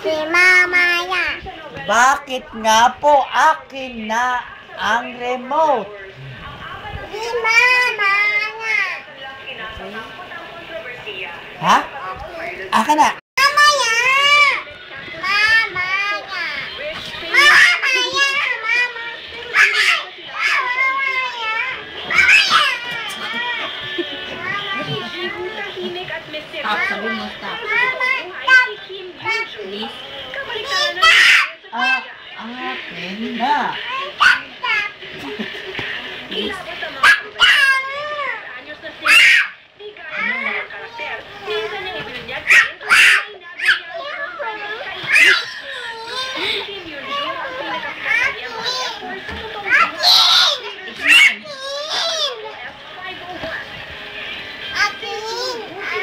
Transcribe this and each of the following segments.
Si mamaya. Bakit nga po akin na ang remote? Si mamaya. Ha? Akin na. Mamaya. Mamaya. Mamaya. Stop, sabi mo stop. Please. Akin na. Please.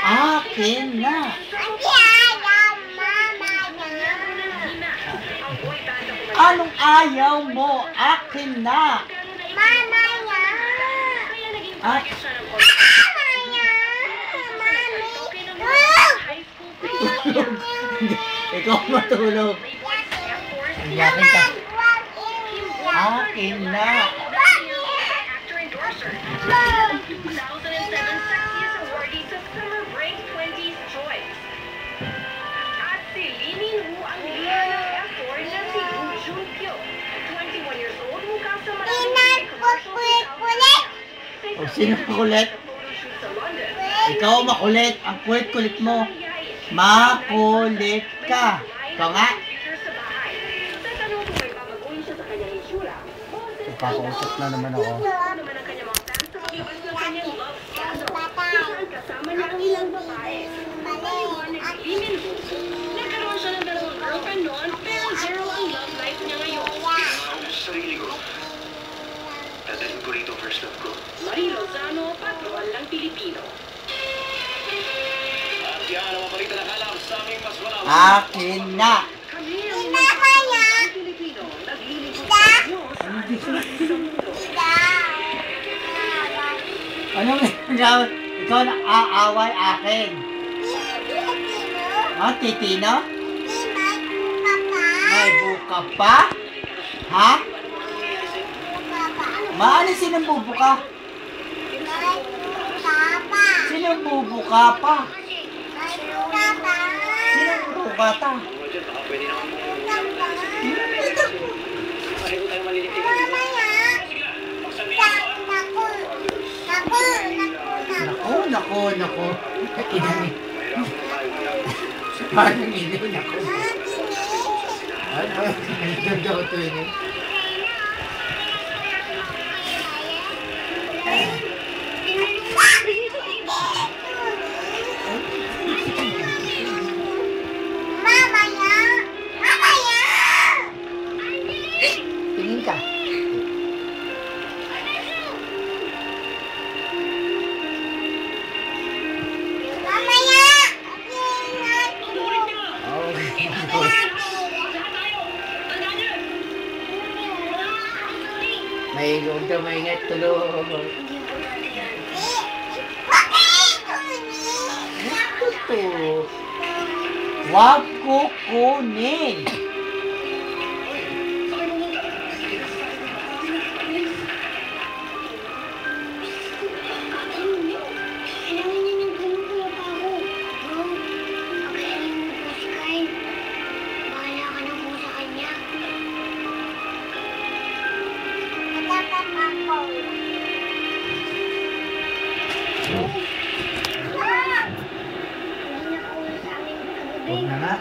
Akin na. Anong ayaw mo? Akin na. Mamaya. Ay, ikaw matulog. Yakin ka. Akin na. O, sino makulit? Ikaw makulit. Ang kulit-kulit mo. Makulit ka. Ikaw nga. Ipakausap na naman ako. Nagkaroon siya ng dalawang girlfriend noon, pero zero ang love life niya ngayon. Sarili ko. Dadalhin ko rito first love ko. Marie Lozano, patron ng Pilipino. At yan ang mga balita na kalap sa aming mas malawak. Akin na. Kami ang mga Pilipino, naglilingkod sa inyo sa Anong ikaw na aaway akin? Ha? Titino? May buka pa? Ha? Maano sinong bubuka? Sinong bubuka pa? Sinong bubuka ta? Baka pwede naman mo. Pareho tayo malilitig. Naku. Inani. Parang hindi naku. Ano? Ganda ko ito yun. Tingin ka. May huwag ka maingat tulog. Ito. Huwag kukunin. Huwag na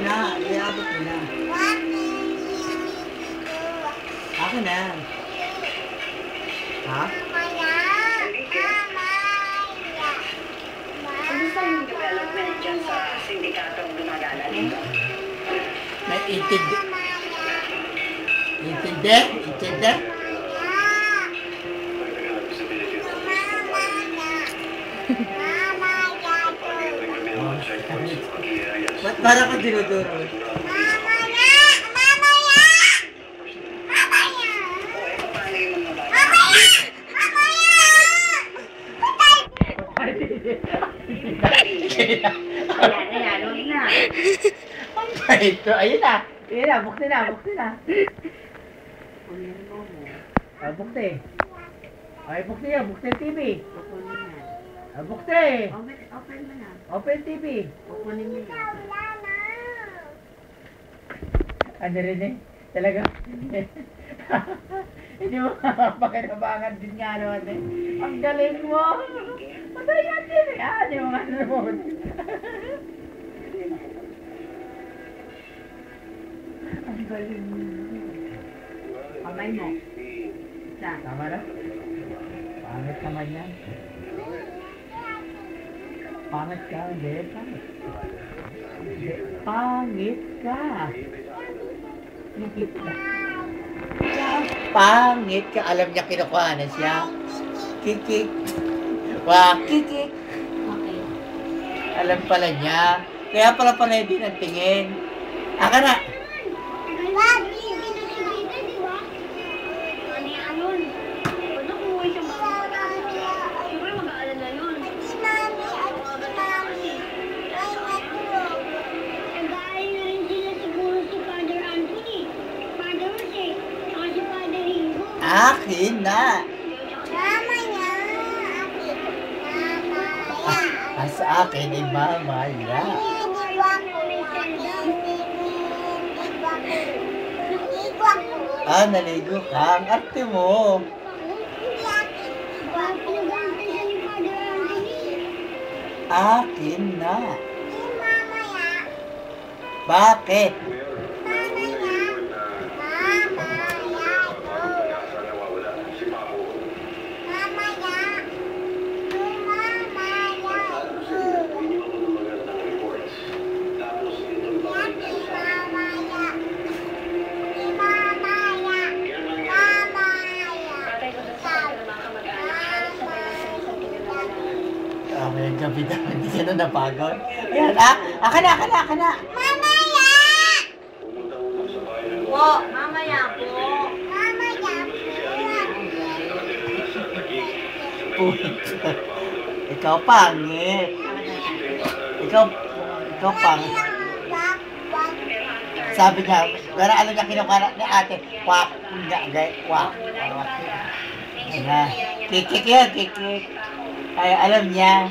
nga. Iabot mo na. Ako na. Ha? development dyan sa sindikatong gumagana dito. Intindi? Intindi? Ba't parang ka dinuduro? Ayan, huwag na. Ito, ayun na. Ayun na, bukti na, bukti na. Kunin mo mo. Ah, bukti. Ay, bukti yan, bukti TV. Kukunin mo yan. Ah, bukti. Open mo na. Open TV. Kukunin mo yan. Ano rin eh? Talaga? Hindi mo makapakinabangan din nga naman eh. Ang galing mo! Matayan din eh. Ah, di mo nga naman. Ang galing mo. Kamay mo. Saan? Tama na? Pangit naman yan. Pangit ka, hindi. Pangit. Hindi. Pangit ka. Higit ka. Pangit ka. Alam niya kinukuha na siya. Kikik. Wah, kikik. Okay. Alam pala niya. Kaya pala din ang tingin. Aka na. Akin na. Sa akin ay mamaya. Naligo ka. Ang arte mo. Akin na. Bakit? May gabi na, hindi ka na napagod. Yan, aka na. Po, mamaya po. Puta. Ikaw pangit. Ikaw pangit. Sabi niya, gara ano niya kinukuha ni ate, kwak, kwak. Kikik yan, kikik. Ay, alam niya.